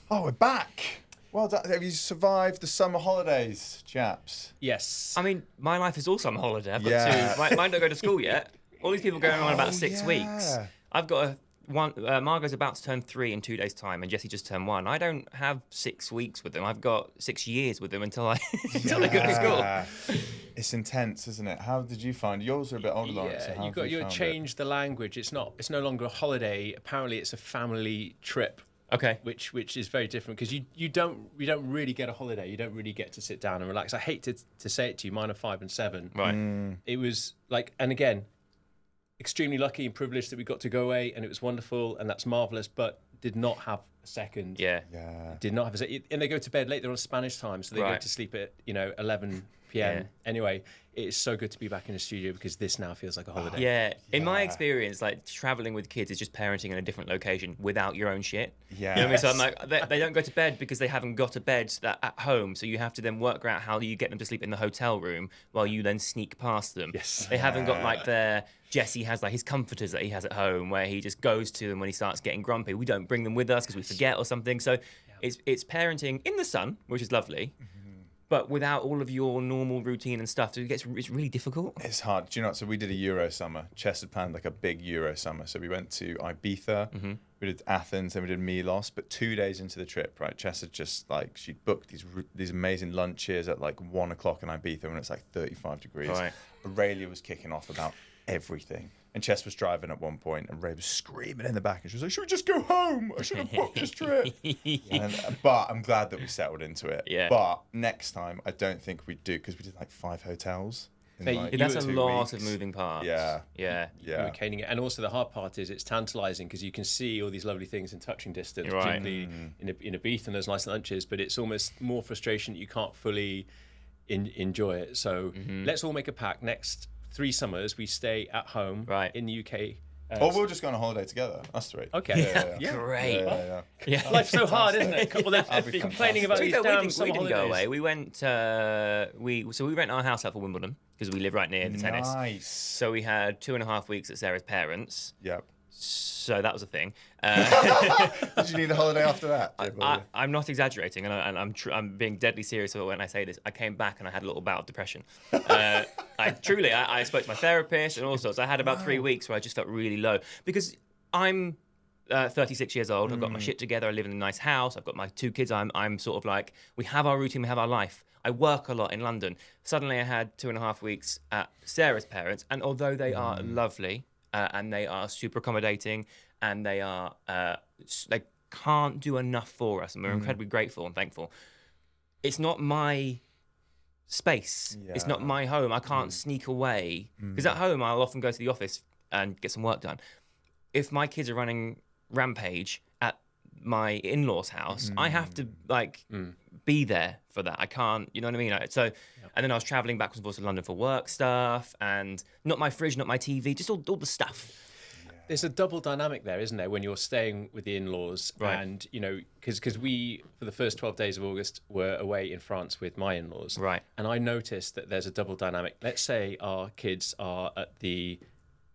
Oh, we're back. Well done. Have you survived the summer holidays, chaps? Yes. I mean, my life is also on holiday. I've got two. Mine don't go to school yet. All these people going on about 6 weeks. I've got Margot's about to turn 3 in 2 days' time, and Jessie just turned 1. I don't have 6 weeks with them. I've got 6 years with them until until they go to school. It's intense, isn't it? How did you find yours? Are a bit older, Lawrence. So Yeah, you change the language. It's no longer a holiday. Apparently, it's a family trip. Okay. Which is very different because you don't really get a holiday. You don't really get to sit down and relax. I hate to say it to you. Mine are 5 and 7. Right. It was like, and again, extremely lucky and privileged that we got to go away, and it was wonderful, and that's marvelous. But did not have a second. Yeah. Did not have a second. And they go to bed late. They're on Spanish time, so they go to sleep at 11 p.m. Yeah. Anyway, it is so good to be back in the studio because this now feels like a holiday. Yeah. In my experience, like traveling with kids is just parenting in a different location without your own shit. Yeah. You know what I mean? So I'm like, they don't go to bed because they haven't got a bed at home. So you have to then work out how you get them to sleep in the hotel room while you then sneak past them. Yes. They haven't got like Jesse has like his comforters that he has at home where he just goes to them when he starts getting grumpy. We don't bring them with us because we forget or something. So it's parenting in the sun, which is lovely. But without all of your normal routine and stuff, so it's really difficult. It's hard. Do you know what? So we did a Euro summer. Chess had planned like a big Euro summer. So we went to Ibiza, we did Athens, then we did Milos. But 2 days into the trip, right, Chess had just like, she'd booked these amazing lunches at like 1 o'clock in Ibiza when it's like 35 degrees. Right. Aurelia was kicking off about everything. And Chess was driving at one point, and Ray was screaming in the back, and she was like, "Should we just go home? I should have booked this trip." But I'm glad that we settled into it. Yeah. But next time, I don't think we'd do, because we did like 5 hotels. That's a lot of moving parts. Yeah. You were caning it. And also the hard part is it's tantalising because you can see all these lovely things in touching distance, particularly in a beef and those nice lunches, but it's almost more frustration that you can't fully enjoy it. So let's all make a pact. Next 3 summers, we stay at home in the UK. Or we'll just go on a holiday together, us 3. Okay. Yeah. Great. Yeah. Life's so hard, isn't it? Well, they're complaining about these damn summer we didn't holidays. go away. We went. We rent our house out for Wimbledon because we live right near the tennis. Nice. So we had 2.5 weeks at Sarah's parents. Yep. So that was a thing. Did you need a holiday after that? I'm not exaggerating, and I'm being deadly serious when I say this. I came back and I had a little bout of depression. I spoke to my therapist and all sorts. I had about 3 weeks where I just felt really low because I'm 36 years old. I've got my shit together. I live in a nice house. I've got my 2 kids. I'm sort of like, we have our routine, we have our life. I work a lot in London. Suddenly I had 2.5 weeks at Sarah's parents, and although they are lovely, and they are super accommodating, and they can't do enough for us, and we're incredibly grateful and thankful. It's not my space. Yeah. It's not my home. I can't sneak away because at home I'll often go to the office and get some work done. If my kids are running rampage at my in-laws' house, I have to be there for that. I can't, you know what I mean? And then I was traveling backwards and forwards to London for work stuff, and not my fridge, not my TV, just all the stuff. There's a double dynamic there, isn't there, when you're staying with the in-laws, and because we for the first 12 days of August were away in France with my in-laws, and I noticed that there's a double dynamic. Let's say our kids are at the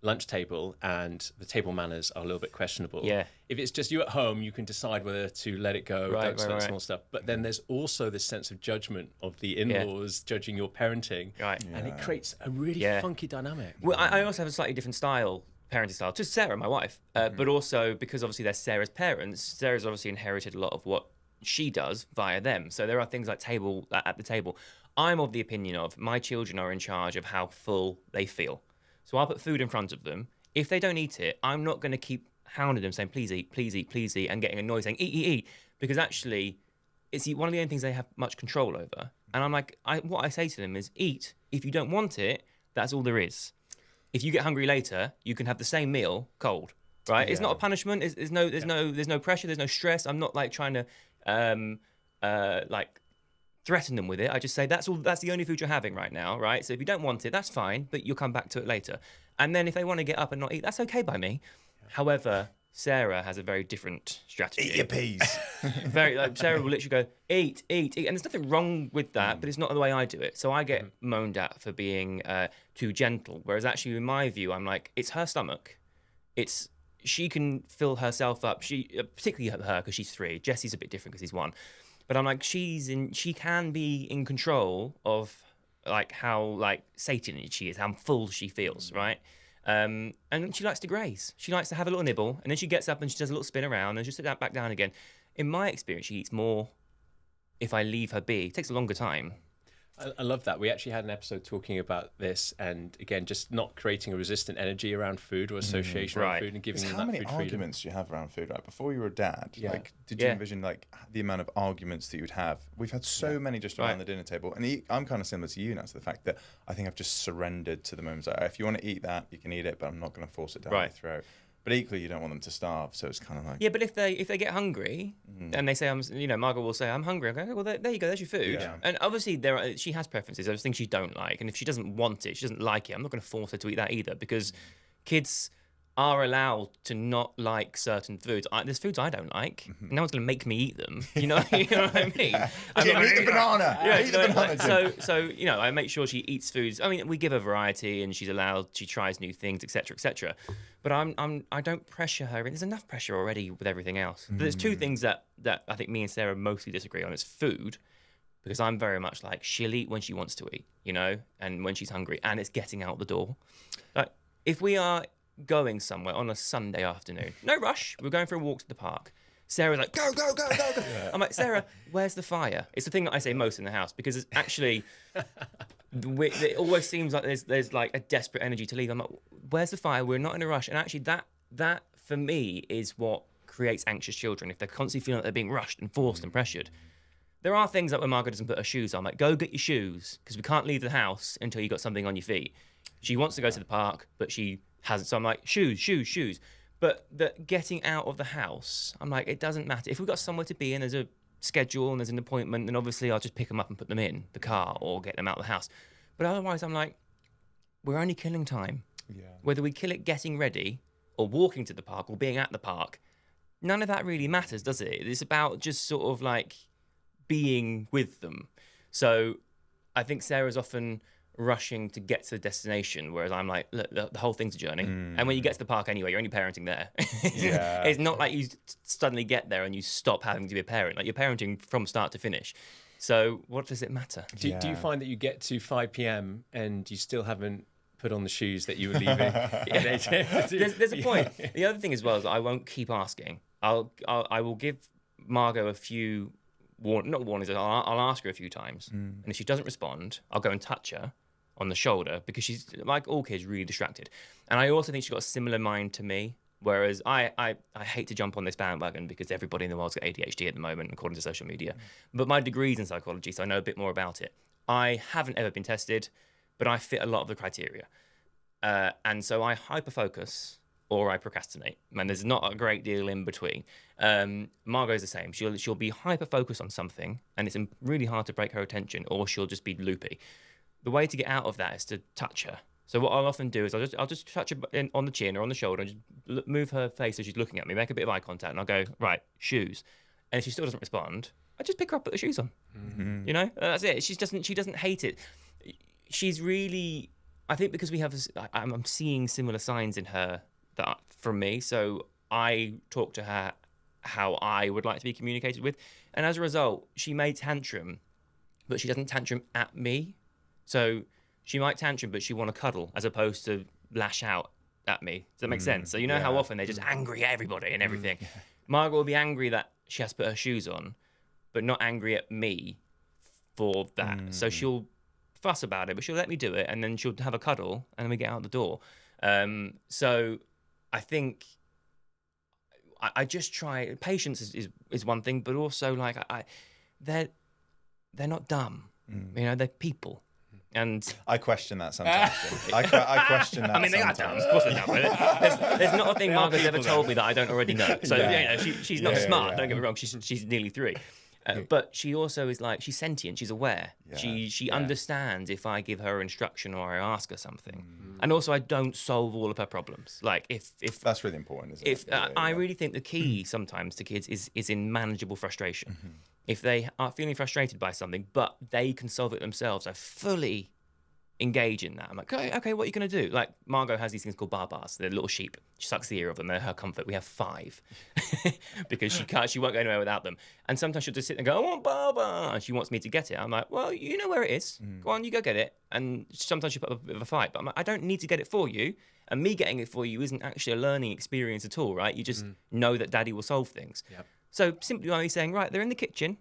lunch table and the table manners are a little bit questionable. Yeah. If it's just you at home, you can decide whether to let it go, don't start small stuff. But then there's also this sense of judgment of the in-laws judging your parenting. Right. And it creates a really funky dynamic. Well, I also have a slightly different parenting style, to Sarah, my wife, but also because obviously they're Sarah's parents, Sarah's obviously inherited a lot of what she does via them. So there are things like at the table. I'm of the opinion of my children are in charge of how full they feel. So I'll put food in front of them. If they don't eat it, I'm not going to keep hounding them saying, please eat, please eat, please eat, and getting annoyed saying, eat, eat, eat. Because actually, it's one of the only things they have much control over. And I'm like, what I say to them is, eat. If you don't want it, that's all there is. If you get hungry later, you can have the same meal cold, right? Yeah. It's not a punishment. There's no pressure. There's no stress. I'm not like trying to threaten them with it. I just say that's the only food you're having right now, right? So if you don't want it, that's fine, but you'll come back to it later. And then if they want to get up and not eat, that's okay by me. Yeah. However, Sarah has a very different strategy. Eat your peas. Sarah will literally go, eat, eat, eat. And there's nothing wrong with that, but it's not the way I do it. So I get moaned at for being too gentle. Whereas actually, in my view, I'm like, it's her stomach. she can fill herself up. She, particularly her, because she's 3. Jesse's a bit different because he's 1. But I'm like, she can be in control of like how like satiated she is, how full she feels, right? And she likes to graze. She likes to have a little nibble, and then she gets up and she does a little spin around, and she sits back down again. In my experience, she eats more if I leave her be. It takes a longer time. I love that. We actually had an episode talking about this, and again, just not creating a resistant energy around food or association around food, and giving them that food freedom. How many arguments do you have around food? Like before you were a dad, like did you envision like the amount of arguments that you'd have? We've had so many just around the dinner table, and I'm kind of similar to you now, to the fact that I think I've just surrendered to the moments. Like, if you want to eat that, you can eat it, but I'm not going to force it down your throat. But equally, you don't want them to starve, so it's kind of like... Yeah, but if they get hungry, and they say, Margaret will say, I'm hungry, I go, well, there you go, there's your food. Yeah. And obviously, she has preferences. There's things she don't like, and if she doesn't want it, she doesn't like it, I'm not going to force her to eat that either, because kids are allowed to not like certain foods. There's foods I don't like. No one's going to make me eat them. You know what I mean? Eat the banana. Yeah, eat the banana. So I make sure she eats foods. I mean, we give her variety, and she tries new things, etc., etc. But I don't pressure her. There's enough pressure already with everything else. But there's 2 things that I think me and Sarah mostly disagree on. It's food, because I'm very much like, she'll eat when she wants to eat, and when she's hungry, and it's getting out the door. Like, if we are going somewhere on a Sunday afternoon, no rush, we're going for a walk to the park, Sarah's like, go. Yeah. I'm like, Sarah, where's the fire? It's the thing that I say most in the house, because it's actually, it always seems like there's like a desperate energy to leave. I'm like, where's the fire? We're not in a rush. And actually that for me is what creates anxious children, if they're constantly feeling like they're being rushed and forced and pressured. There are things like when Margaret doesn't put her shoes on, I'm like, go get your shoes, because we can't leave the house until you've got something on your feet. She wants to go to the park, but she hasn't. So I'm like, shoes. But the getting out of the house, I'm like, it doesn't matter. If we've got somewhere to be and there's a schedule and there's an appointment, then obviously I'll just pick them up and put them in the car or get them out of the house. But otherwise, I'm like, we're only killing time. Yeah. Whether we kill it getting ready or walking to the park or being at the park, none of that really matters, does it? It's about just sort of like being with them. So I think Sarah's often rushing to get to the destination, whereas I'm like, look, the whole thing's a journey. And when you get to the park anyway, you're only parenting there. It's not like you suddenly get there and you stop having to be a parent. Like, you're parenting from start to finish. So what does it matter? Do you find that you get to 5 p.m. and you still haven't put on the shoes that you were leaving? There's a point. The other thing as well is I won't keep asking. I will give Margot a few not warnings. I'll ask her a few times, and if she doesn't respond, I'll go and touch her on the shoulder, because she's, like all kids, really distracted. And I also think she's got a similar mind to me, whereas I hate to jump on this bandwagon because everybody in the world's got ADHD at the moment, according to social media. But my degree's in psychology, so I know a bit more about it. I haven't ever been tested, but I fit a lot of the criteria. And so I hyper-focus or I procrastinate. Man, there's not a great deal in between. Margot's the same. She'll be hyper-focused on something, and it's really hard to break her attention, or she'll just be loopy. The way to get out of that is to touch her. So what I'll often do is I'll just touch her on the chin or on the shoulder, and just move her face as she's looking at me, make a bit of eye contact, and I'll go, right, shoes. And if she still doesn't respond, I just pick her up, put the shoes on. Mm-hmm. You know, that's it. She doesn't hate it. She's really, I think, because we have, I'm seeing similar signs in her that from me. So I talk to her how I would like to be communicated with, and as a result, she may tantrum, but she doesn't tantrum at me. So she might tantrum, but she want to cuddle as opposed to lash out at me. Does that make sense? So you know how often they're just angry at everybody and everything. Yeah. Margaret will be angry that she has to put her shoes on, but not angry at me for that. So she'll fuss about it, but she'll let me do it, and then she'll have a cuddle, and then we get out the door. So I think I just try. Patience is one thing, but also like they're not dumb. You know, they're people. And I question that sometimes. I question that. I mean, they are dumb. Of course they're dumb. There's not a thing Margaret's ever told me that I don't already know. So you know, she's not smart. Don't get me wrong. She's nearly 3. But she also is like, she's sentient. She's aware. Yeah. She understands if I give her instruction or I ask her something. And also, I don't solve all of her problems. Like if that's really important, isn't it? I really think the key sometimes to kids is in manageable frustration. If they are feeling frustrated by something, but they can solve it themselves, I fully engage in that. I'm like, okay, what are you going to do? Like, Margot has these things called barbars. They're little sheep. She sucks the ear of them. They're her comfort. We have 5 because she won't go anywhere without them. And sometimes she'll just sit and go, I want barbar. And she wants me to get it. I'm like, well, you know where it is. Go on, you go get it. And sometimes she put up a bit of a fight. But I'm like, I don't need to get it for you. And me getting it for you isn't actually a learning experience at all, right? You just know that daddy will solve things. Yep. So simply by me saying, right, they're in the kitchen.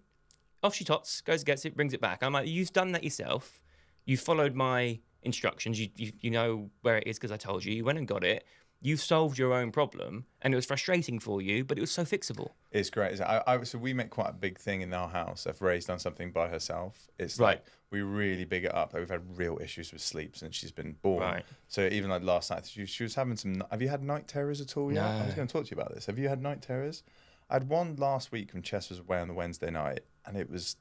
Off she tots, goes and gets it, brings it back. I'm like, you've done that yourself. You followed my instructions. You know where it is because I told you. You went and got it. You've solved your own problem, and it was frustrating for you, but it was so fixable. It's great. So we make quite a big thing in our house. If Ray's done something by herself, it's like we really big it up. Like, we've had real issues with sleep since she's been born. Right. So even like last night, she was having some. Have you had night terrors at all yet? I was going to talk to you about this. Have you had night terrors? I had one last week when Chess was away on the Wednesday night, and it was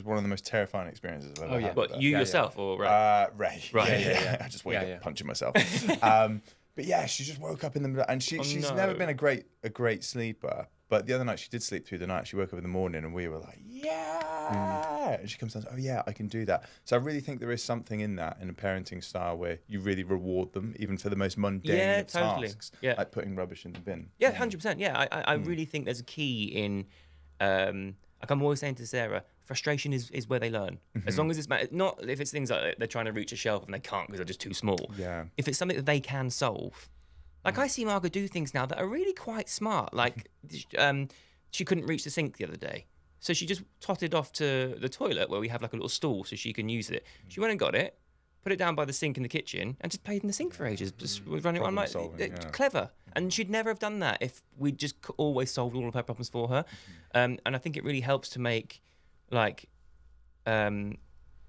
one of the most terrifying experiences I've ever had. But you yourself or Ray? Ray. Right. Yeah. I just wake up punching myself. But yeah, she just woke up in the middle, and she's never been a great sleeper. But the other night she did sleep through the night. She woke up in the morning, and we were like, and she comes down, oh yeah, I can do that. So I really think there is something in that, in a parenting style, where you really reward them, even for the most mundane of tasks, like putting rubbish in the bin. Yeah, 100%. Yeah, I really think there's a key in, like I'm always saying to Sarah, frustration is where they learn. As long as it's not if it's things like they're trying to reach a shelf and they can't because they're just too small. Yeah. If it's something that they can solve. Like I see Margot do things now that are really quite smart. Like she couldn't reach the sink the other day. So she just totted off to the toilet where we have like a little stool so she can use it. She went and got it, put it down by the sink in the kitchen, and just played in the sink for ages. Just running around like clever. And she'd never have done that if we just always solved all of her problems for her. And I think it really helps to make like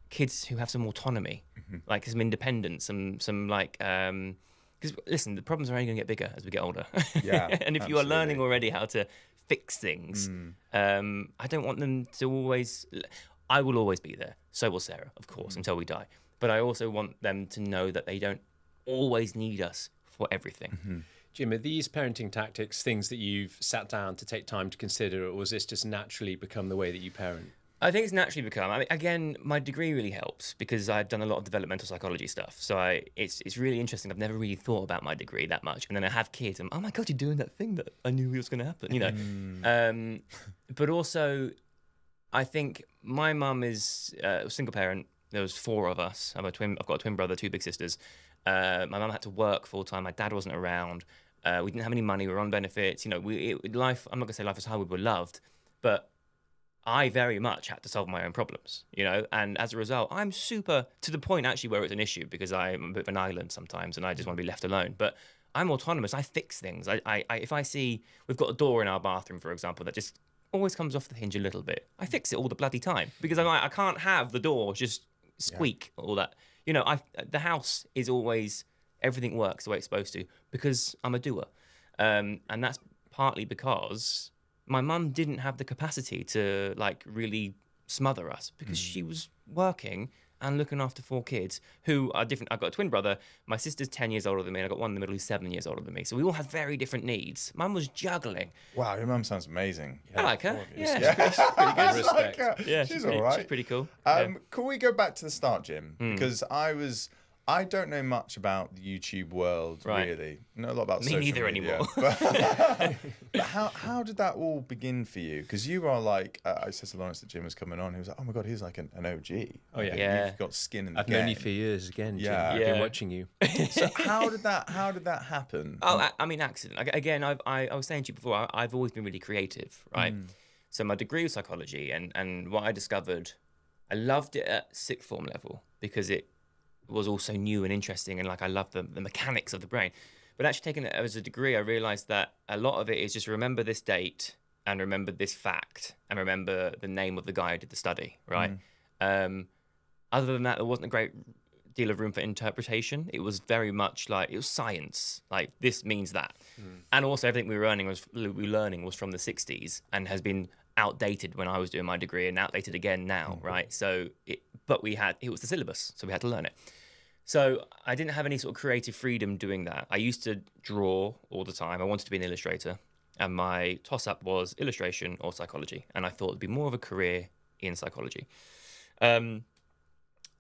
kids who have some autonomy, like some independence, some like because listen, the problems are only going to get bigger as we get older. Yeah, and if you are learning already how to fix things, I don't want them to always. I will always be there. So will Sarah, of course, until we die. But I also want them to know that they don't always need us for everything. Jim, are these parenting tactics things that you've sat down to take time to consider, or has this just naturally become the way that you parent? I think it's naturally become. I mean, again, my degree really helps because I've done a lot of developmental psychology stuff. So it's really interesting. I've never really thought about my degree that much. And then I have kids and, oh my God, you're doing that thing that I knew was going to happen, you know. But also, I think my mum is a single parent. There was 4 of us. I've got a twin brother, 2 big sisters. My mum had to work full time. My dad wasn't around. We didn't have any money. We were on benefits. You know, life. I'm not gonna say life was hard. We were loved, but I very much had to solve my own problems. You know, and as a result, I'm super to the point actually where it's an issue because I'm a bit of an island sometimes, and I just want to be left alone. But I'm autonomous. I fix things. If I see we've got a door in our bathroom, for example, that just always comes off the hinge a little bit, I fix it all the bloody time because I can't have the door just squeak all that. You know, the house is always. Everything works the way it's supposed to because I'm a doer. And that's partly because my mum didn't have the capacity to like really smother us because she was working and looking after 4 kids who are different. I've got a twin brother. My sister's 10 years older than me. And I've got one in the middle who's 7 years older than me. So we all have very different needs. Mum was juggling. Wow, your mum sounds amazing. I like her. Yeah. She's pretty good. Respect. Like yeah, she's all right. She's pretty cool. Can we go back to the start, Jim? Because I don't know much about the YouTube world, really. I know a lot about social media. Me neither anymore. But how did that all begin for you? Because you are like, I said to Lawrence that Jim was coming on. He was like, oh my God, he's like an OG. Oh yeah. You've got skin in the game. I've known you for years again, Jim. I've been watching you. So how did that happen? Oh, I mean, accident. Again, I was saying to you before, I've always been really creative, right? So my degree was psychology, and what I discovered, I loved it at 6th form level because it was also new and interesting, and like I love the mechanics of the brain. But actually taking it as a degree, I realized that a lot of it is just remember this date and remember this fact and remember the name of the guy who did the study, right? Other than that, there wasn't a great deal of room for interpretation. It was very much like it was science, like this means that. And also everything we were learning was from the 60s and has been outdated when I was doing my degree and outdated again now, right? So it was the syllabus, so we had to learn it. So I didn't have any sort of creative freedom doing that. I used to draw all the time. I wanted to be an illustrator, and my toss-up was illustration or psychology, and I thought it'd be more of a career in psychology.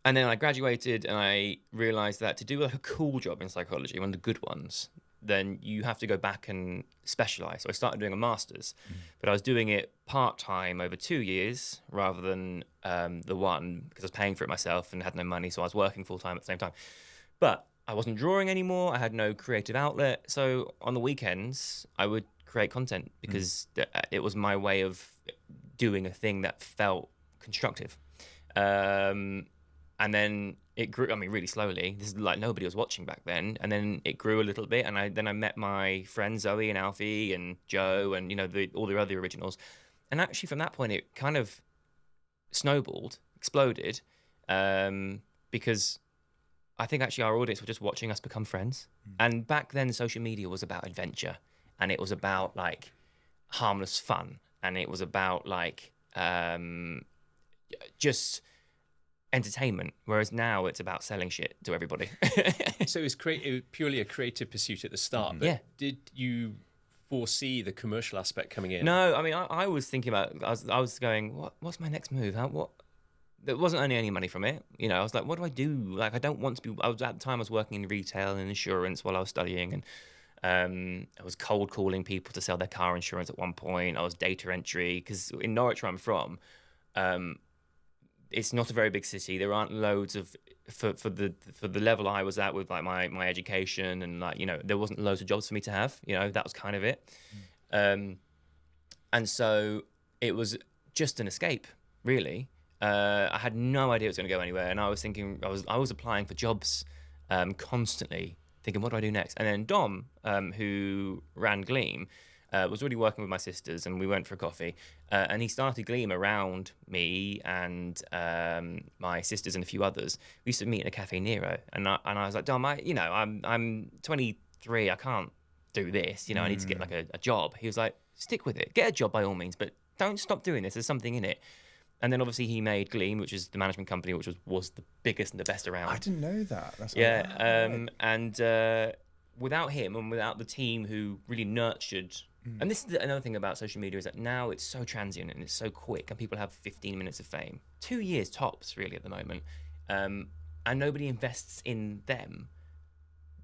And then I graduated and I realized that to do like a cool job in psychology, one of the good ones, then you have to go back and specialize. So I started doing a master's, but I was doing it part-time over 2 years rather than the one, because I was paying for it myself and had no money. So I was working full-time at the same time. But I wasn't drawing anymore. I had no creative outlet. So on the weekends, I would create content because it was my way of doing a thing that felt constructive. And then it grew, I mean, really slowly. This is like nobody was watching back then. And then it grew a little bit. And then I met my friends, Zoe and Alfie and Joe and, you know, all the other originals. And actually from that point, it kind of snowballed, exploded, because I think actually our audience were just watching us become friends. And back then, social media was about adventure. And it was about like harmless fun. And it was about like just entertainment, whereas now it's about selling shit to everybody. So it was purely a creative pursuit at the start. But did you foresee the commercial aspect coming in? No, I mean, I was thinking about, I was going, what's my next move? There wasn't earning any money from it. You know, I was like, what do I do? Like, I don't want to be, at the time I was working in retail and insurance while I was studying, and I was cold calling people to sell their car insurance at one point. I was data entry, because in Norwich where I'm from, it's not a very big city. There aren't loads of for the level I was at with like my education, and like, you know, there wasn't loads of jobs for me to have. You know, that was kind of it. And so it was just an escape, really. I had no idea it was going to go anywhere, and I was thinking, I was applying for jobs constantly, thinking, what do I do next? And then Dom, who ran Gleam, was already working with my sisters, and we went for a coffee, and he started Gleam around me and my sisters and a few others. We used to meet in a Cafe Nero, and I was like, Dom, I'm 23, I can't do this, you know, I need to get like a job. He was like, stick with it, get a job by all means, but don't stop doing this, there's something in it. And then obviously he made Gleam, which is the management company, which was the biggest and the best around. I didn't know that. That's and without him and without the team who really nurtured, and this is another thing about social media, is that now it's so transient and it's so quick, and people have 15 minutes of fame, 2 years tops really at the moment, and nobody invests in them.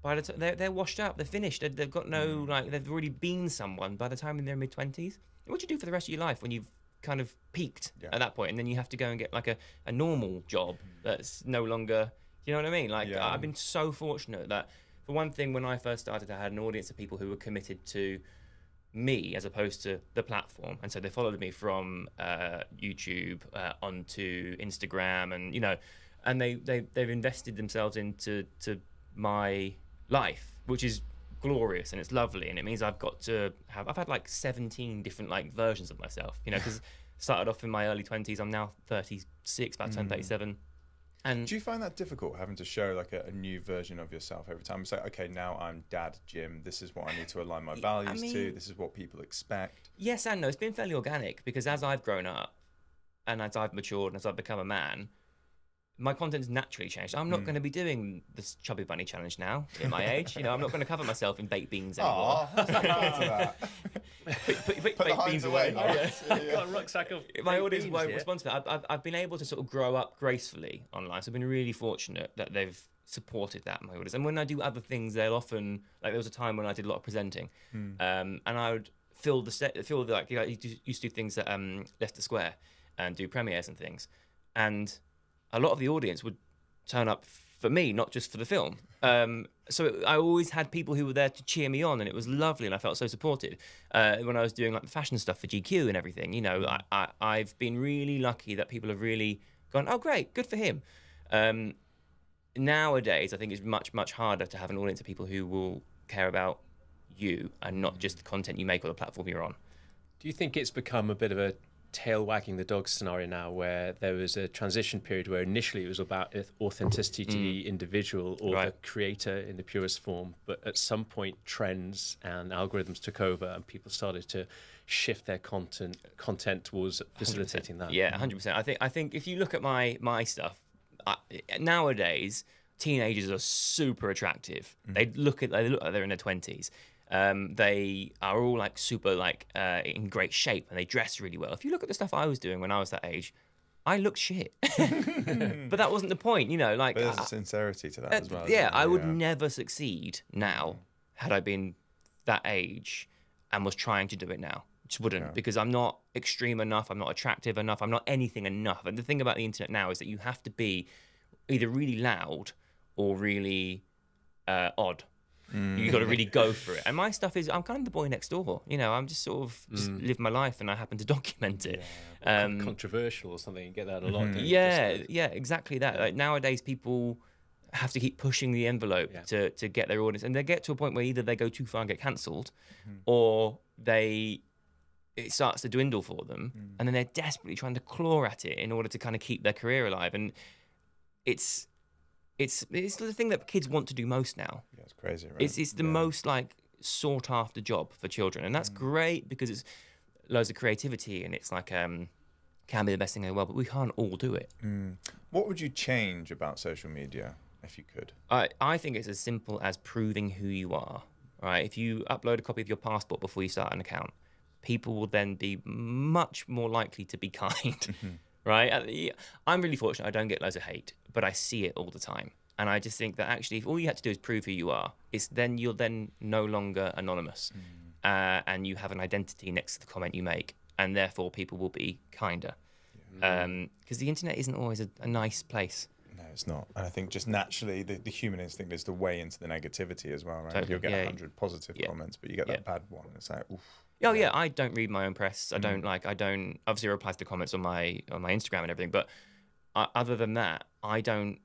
By the time they're washed up, they're finished, they've got no, like, they've already been someone by the time in their mid-20s. What do you do for the rest of your life when you've kind of peaked at that point, and then you have to go and get like a normal job that's no longer, you know what I mean? Like, I've been so fortunate that, for one thing, when I first started, I had an audience of people who were committed to me as opposed to the platform, and so they followed me from YouTube onto Instagram, and you know, and they've invested themselves into my life, which is glorious, and it's lovely, and it means I've had like 17 different like versions of myself, you know, because started off in my early 20s, I'm now 36, about to turn 37. And do you find that difficult, having to show like a new version of yourself every time? It's like, okay, now I'm Dad Jim, this is what I need to align my values to, this is what people expect. Yes and no. It's been fairly organic, because as I've grown up and as I've matured and as I've become a man, my content's naturally changed. I'm not going to be doing this Chubby Bunny challenge now at my age. You know, I'm not going to cover myself in baked beans anymore. Put baked beans away. I've got a rucksack of my audience won't respond to that. I've been able to sort of grow up gracefully online. So I've been really fortunate that they've supported that, my audience. And when I do other things, they'll often, like, there was a time when I did a lot of presenting, and I would fill the set, like, you know, you used to do things at Leicester Square and do premieres and things, and a lot of the audience would turn up for me, not just for the film. So I always had people who were there to cheer me on, and it was lovely, and I felt so supported. When I was doing like the fashion stuff for GQ and everything, you know, I've been really lucky that people have really gone, oh, great, good for him. Nowadays, I think it's much, much harder to have an audience of people who will care about you and not just the content you make or the platform you're on. Do you think it's become a bit of a tail wagging the dog scenario now, where there was a transition period where initially it was about authenticity to the individual or the creator in the purest form, but at some point trends and algorithms took over and people started to shift their content towards facilitating 100%. that? Yeah, 100%. I think if you look at my stuff, nowadays teenagers are super attractive. They look like they're in their 20s. They are all like super like in great shape, and they dress really well. If you look at the stuff I was doing when I was that age, I looked shit. But that wasn't the point, you know. Like, but there's a sincerity to that as well. Yeah, I would never succeed now had I been that age and was trying to do it now. Just wouldn't, because I'm not extreme enough, I'm not attractive enough, I'm not anything enough. And the thing about the internet now is that you have to be either really loud or really odd. You got to really go for it. And my stuff is, I'm kind of the boy next door. You know, I'm just sort of just live my life, and I happen to document it. Controversial or something, you get that a lot. Yeah, exactly that. Like nowadays, people have to keep pushing the envelope to get their audience, and they get to a point where either they go too far and get cancelled, or it starts to dwindle for them, and then they're desperately trying to claw at it in order to kind of keep their career alive. And it's the thing that kids want to do most now. Yeah, it's crazy, right? It's the most like sought after job for children, and that's great because it's loads of creativity, and it's like can be the best thing in the world, but we can't all do it. What would you change about social media if you could? I think it's as simple as proving who you are. Right? If you upload a copy of your passport before you start an account, people will then be much more likely to be kind. Right? I'm really fortunate I don't get loads of hate, but I see it all the time. And I just think that actually, if all you had to do is prove who you are, you're then no longer anonymous. And you have an identity next to the comment you make. And therefore, people will be kinder. Because the internet isn't always a nice place. No, it's not. And I think just naturally, the human instinct is to weigh into the negativity as well, right? Totally. You'll get 100 positive comments, but you get that bad one. It's like, oof. Oh yeah, I don't read my own press. I don't obviously reply to the comments on my Instagram and everything, but other than that, I don't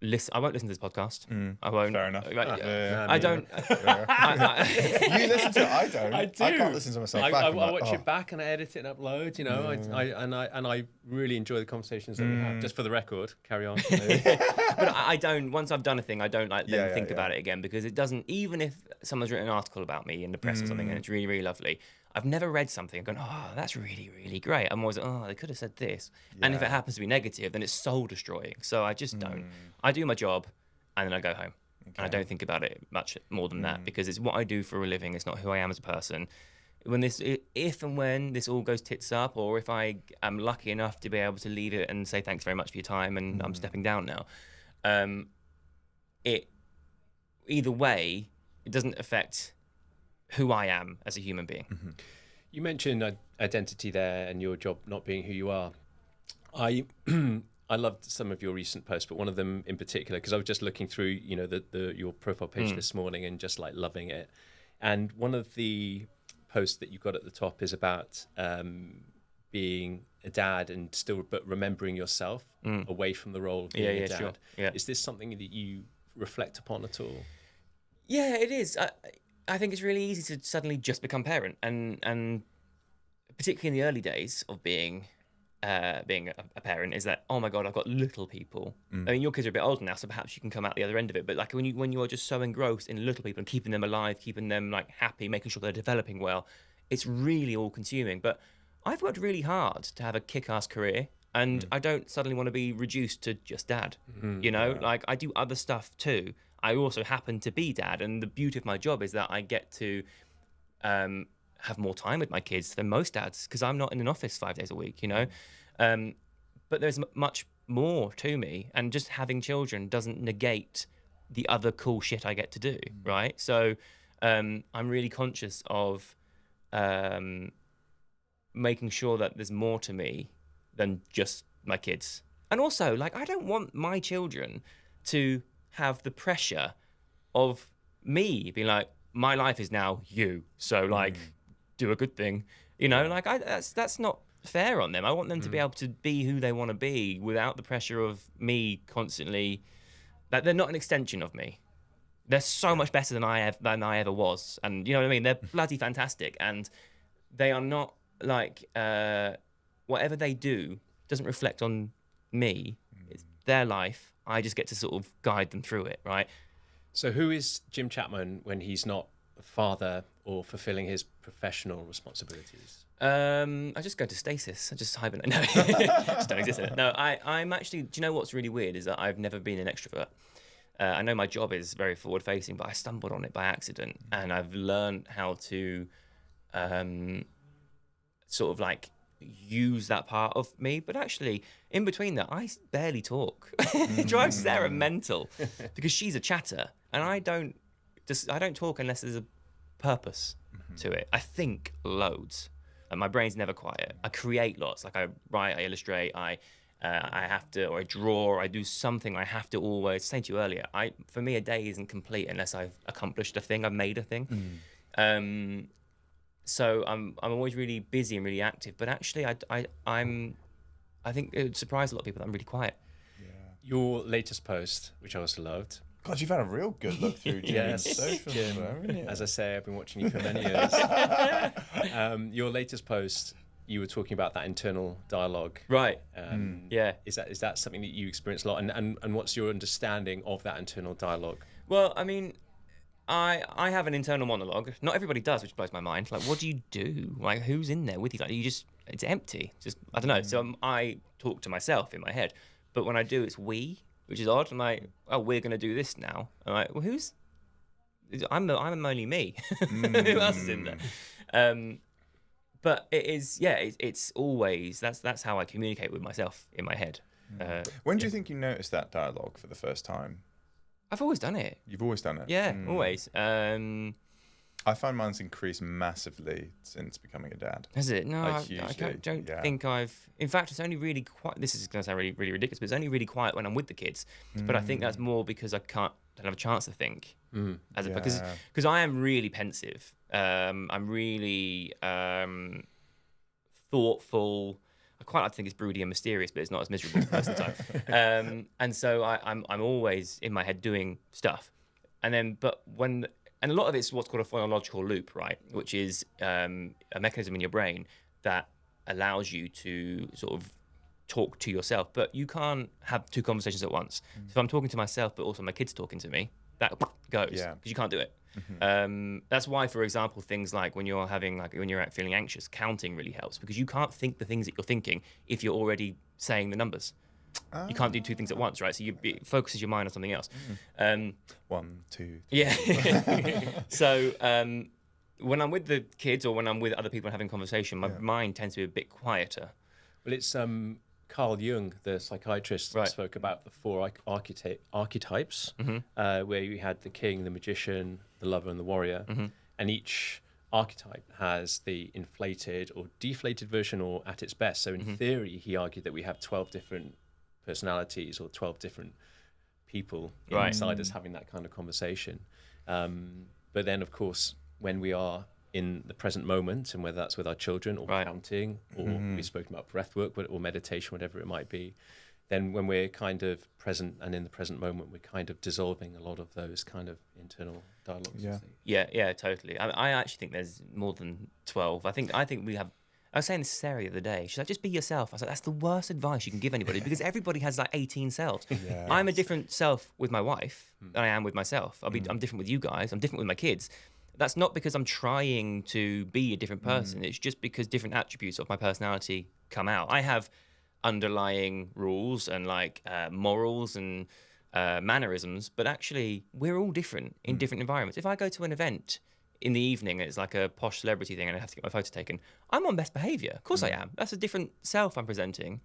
listen. I won't listen to this podcast. I won't. Fair enough. I don't. You listen to it. I don't. I do. I can't listen to myself back. I watch it back and I edit it and upload. You know, I really enjoy the conversations that we have. Just for the record, carry on. But I don't. Once I've done a thing, I don't think about it again, because it doesn't. Even if someone's written an article about me in the press or something, and it's really, really lovely, I've never read something and gone, oh, that's really, really great. I'm always like, oh, they could have said this. And if it happens to be negative, then it's soul destroying. So I just don't. I do my job and then I go home. And I don't think about it much more than that, because it's what I do for a living. It's not who I am as a person. If and when this all goes tits up, or if I am lucky enough to be able to leave it and say thanks very much for your time and I'm stepping down now, either way, it doesn't affect who I am as a human being. You mentioned identity there and your job not being who you are. I loved some of your recent posts, but one of them in particular, because I was just looking through, you know, your profile page this morning and just like loving it. And one of the posts that you got at the top is about being a dad and still, but remembering yourself away from the role of being a dad. Sure. Yeah. Is this something that you reflect upon at all? Yeah, it is. I think it's really easy to suddenly just become parent, and particularly in the early days of being a parent, is that, oh my god, I've got little people. I mean, your kids are a bit older now, so perhaps you can come out the other end of it. But like when you are just so engrossed in little people and keeping them alive, keeping them like happy, making sure they're developing well, it's really all consuming. But I've worked really hard to have a kick-ass career, and I don't suddenly want to be reduced to just dad. You know, like I do other stuff too. I also happen to be dad, and the beauty of my job is that I get to have more time with my kids than most dads, because I'm not in an office 5 days a week, you know. But there's much more to me, and just having children doesn't negate the other cool shit I get to do, right? So I'm really conscious of making sure that there's more to me than just my kids. And also, like, I don't want my children to have the pressure of me being like, my life is now you, so like do a good thing, you know. Like that's not fair on them. I want them to be able to be who they want to be without the pressure of me constantly. Like, they're not an extension of me. They're so much better than I ever was, and you know what I mean. They're bloody fantastic, and they are not like whatever they do doesn't reflect on me. It's their life. I just get to sort of guide them through it, right? So who is Jim Chapman when he's not a father or fulfilling his professional responsibilities? I just go to stasis. I just hibernate. No, just don't exist in it. No, I'm actually, do you know what's really weird is that I've never been an extrovert. I know my job is very forward facing, but I stumbled on it by accident, and I've learned how to sort of like use that part of me. But actually, in between that, I barely talk. It drives Sarah mental because she's a chatter, and I don't talk unless there's a purpose to it. I think loads, and my brain's never quiet. I create lots. Like I write, I illustrate, I have to, or I draw, or I do something. I have to always, saying to you earlier, for me, a day isn't complete unless I've accomplished a thing, I've made a thing. So I'm always really busy and really active. But actually, I think it would surprise a lot of people that I'm really quiet. Yeah. Your latest post, which I also loved. God, you've had a real good look through Jim's socials, haven't you? As I say, I've been watching you for many years. Your latest post, you were talking about that internal dialogue, right? Yeah. Is that something that you experience a lot? And what's your understanding of that internal dialogue? Well, I mean, I have an internal monologue. Not everybody does, which blows my mind. Like, what do you do? Like, who's in there with you? Like, it's empty. Just, I don't know. So I talk to myself in my head, but when I do, it's we, which is odd. I'm like, oh, we're gonna do this now. I'm like, well, who's? I'm only me. Who else is in there? But it is, yeah. It's always that's how I communicate with myself in my head. When do you think you noticed that dialogue for the first time? I've always done it. You've always done it? Yeah, always. I find mine's increased massively since becoming a dad. Has it? No, Like, I don't yeah. think I've... In fact, it's only really quiet. This is going to sound really, really ridiculous, but it's only really quiet when I'm with the kids. But I think that's more because I don't have a chance to think. Because I am really pensive. I'm really thoughtful. I quite like to think it's broody and mysterious, but it's not as miserable most of the time. And so I'm always in my head doing stuff. And a lot of it's what's called a phonological loop, right? Which is a mechanism in your brain that allows you to sort of talk to yourself, but you can't have two conversations at once. So if I'm talking to myself, but also my kids talking to me, that goes because you can't do it. That's why, for example, things like when you're feeling anxious, counting really helps because you can't think the things that you're thinking if you're already saying the numbers. You can't do two things at once, right? So it focuses your mind on something else. 1, 2, 3. Yeah. So when I'm with the kids or when I'm with other people having conversation, my mind tends to be a bit quieter. Well, it's Carl Jung, the psychiatrist, spoke about the 4 archetypes, where you had the king, the magician, the lover, and the warrior. And each archetype has the inflated or deflated version or at its best. So in theory, he argued that we have 12 different personalities or 12 different people inside us having that kind of conversation. But then, of course, when we are in the present moment, and whether that's with our children or counting, or we've spoken about breath work or meditation, whatever it might be, then when we're kind of present and in the present moment, we're kind of dissolving a lot of those kind of internal dialogues. Yeah, totally. I actually think there's more than 12. I think we have. I was saying this to Sarah the other day. She's like, just be yourself. I was like, that's the worst advice you can give anybody because everybody has like 18 selves. I'm a different self with my wife than I am with myself. I'm different with you guys. I'm different with my kids. That's not because I'm trying to be a different person. It's just because different attributes of my personality come out. I have underlying rules and like morals and mannerisms, but actually we're all different in different environments. If I go to an event in the evening, it's like a posh celebrity thing and I have to get my photo taken, I'm on best behavior. Of course I am. That's a different self I'm presenting.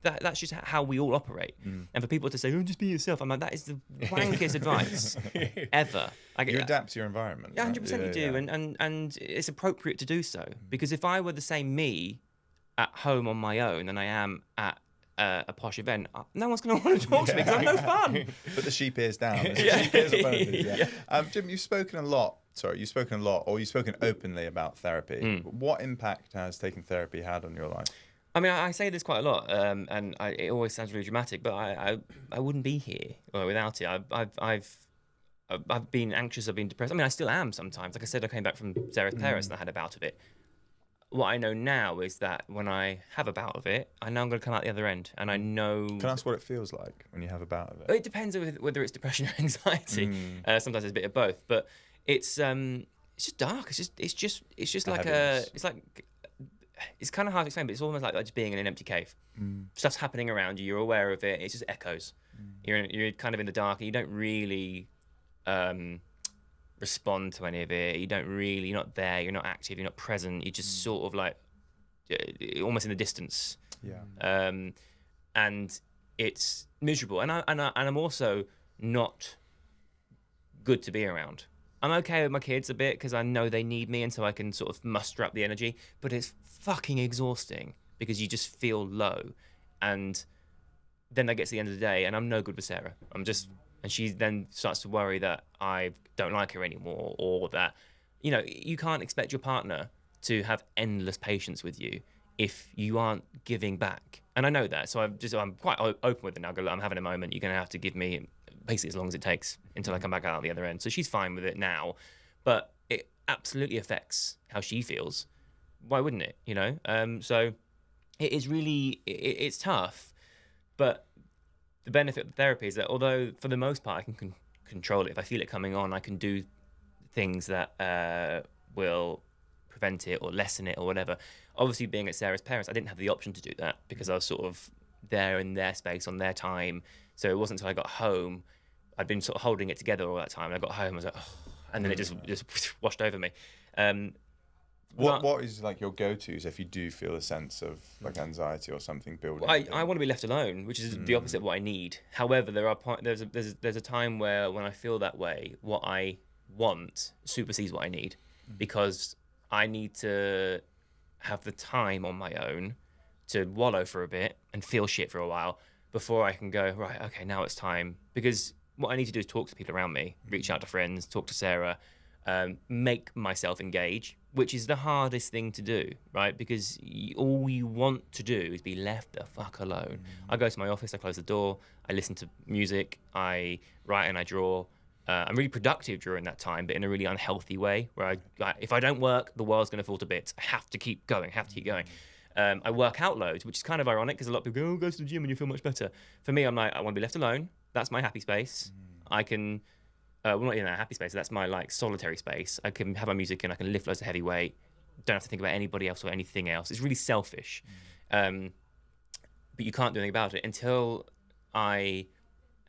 But that's just how we all operate. And for people to say, oh, just be yourself, I'm like, that is the wankest advice ever. You adapt to your environment. Yeah, 100% you do. And it's appropriate to do so. Because if I were the same me at home on my own than I am at a posh event, no one's going to want to talk to me because I'm no fun. Put the sheep ears down. Sheep ears are bonus, Jim, you've spoken a lot, or you've spoken openly about therapy. What impact has taking therapy had on your life? I mean, I say this quite a lot, and it always sounds really dramatic, but I wouldn't be here without it. I've been anxious, I've been depressed. I mean, I still am sometimes. Like I said, I came back from Sarah's parents and I had a bout of it. What I know now is that when I have a bout of it, I know I'm going to come out the other end, and I know. Can I ask what it feels like when you have a bout of it? It depends whether it's depression or anxiety. Sometimes it's a bit of both, but it's just dark. It's just like it's kind of hard to explain, but it's almost like just being in an empty cave. Stuff's happening around you. You're aware of it. It's just echoes. You're kind of in the dark, and you don't really respond to any of it. You're not there. You're not active. You're not present. You're just sort of like almost in the distance. Yeah. And it's miserable. And I'm also not good to be around. I'm okay with my kids a bit because I know they need me, and so I can sort of muster up the energy. But it's fucking exhausting because you just feel low, and then I get to the end of the day, and I'm no good with Sarah. And she then starts to worry that I don't like her anymore, or that, you can't expect your partner to have endless patience with you if you aren't giving back. And I know that, so I'm quite open with it now. I go, look, I'm having a moment. You're gonna have to give me basically as long as it takes until I come back out the other end. So she's fine with it now, but it absolutely affects how she feels. Why wouldn't it? So it is really it's tough, but the benefit of therapy is that although for the most part I can control it, if I feel it coming on, I can do things that will prevent it or lessen it or whatever. Obviously, being at Sarah's parents, I didn't have the option to do that because I was sort of there in their space on their time. So it wasn't until I got home, I'd been sort of holding it together all that time. And I got home, I was like, oh, and then it just washed over me. What is like your go-tos if you do feel a sense of like anxiety or something building? I want to be left alone, which is the opposite of what I need. However, there's a time where when I feel that way, what I want supersedes what I need, because I need to have the time on my own to wallow for a bit and feel shit for a while before I can go, right, okay, now it's time. Because what I need to do is talk to people around me, reach out to friends, talk to Sarah, make myself engage, which is the hardest thing to do, right? Because all you want to do is be left the fuck alone. I go to my office, I close the door, I listen to music, I write and I draw. I'm really productive during that time, but in a really unhealthy way, where if I don't work, the world's going to fall to bits. I have to keep going, I work out loads, which is kind of ironic because a lot of people go, go to the gym and you feel much better. For me, I'm like, I want to be left alone. That's my happy space. I can, well, not even a happy space. That's my like solitary space. I can have my music and I can lift loads of heavy weight. Don't have to think about anybody else or anything else. It's really selfish. But you can't do anything about it until I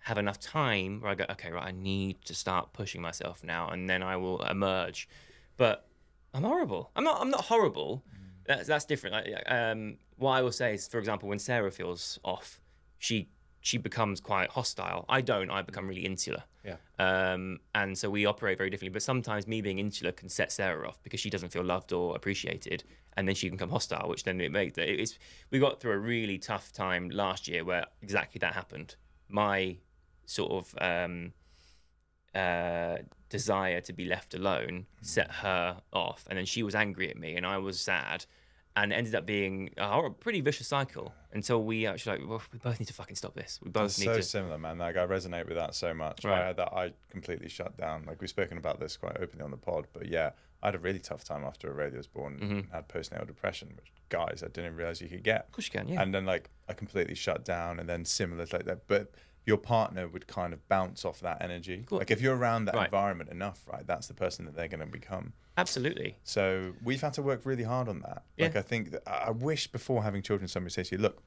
have enough time where I go, okay, right, I need to start pushing myself now, and then I will emerge. But I'm horrible. I'm not horrible. That's different. What I will say is, for example, when Sarah feels off, she becomes quite hostile. I don't. I become really insular. Yeah. And so we operate very differently. But sometimes me being insular can set Sarah off because she doesn't feel loved or appreciated, and then she can become hostile, which then it makes it. We got through a really tough time last year where exactly that happened. My sort of desire to be left alone set her off, and then she was angry at me and I was sad, and it ended up being a pretty vicious cycle until we actually well, we both need to fucking stop this. We both need to. So similar, man. Like I resonate with that so much. Right. I completely shut down. Like we've spoken about this quite openly on the pod, but yeah, I had a really tough time after Aurelia was born and had postnatal depression, which guys I didn't realize you could get. Of course you can, yeah. And then like I completely shut down, and then similar like that, but your partner would kind of bounce off that energy. Cool. Like if you're around that environment enough, right, that's the person that they're going to become. Absolutely. So we've had to work really hard on that. Yeah. Like I think that I wish before having children, somebody says to you, look,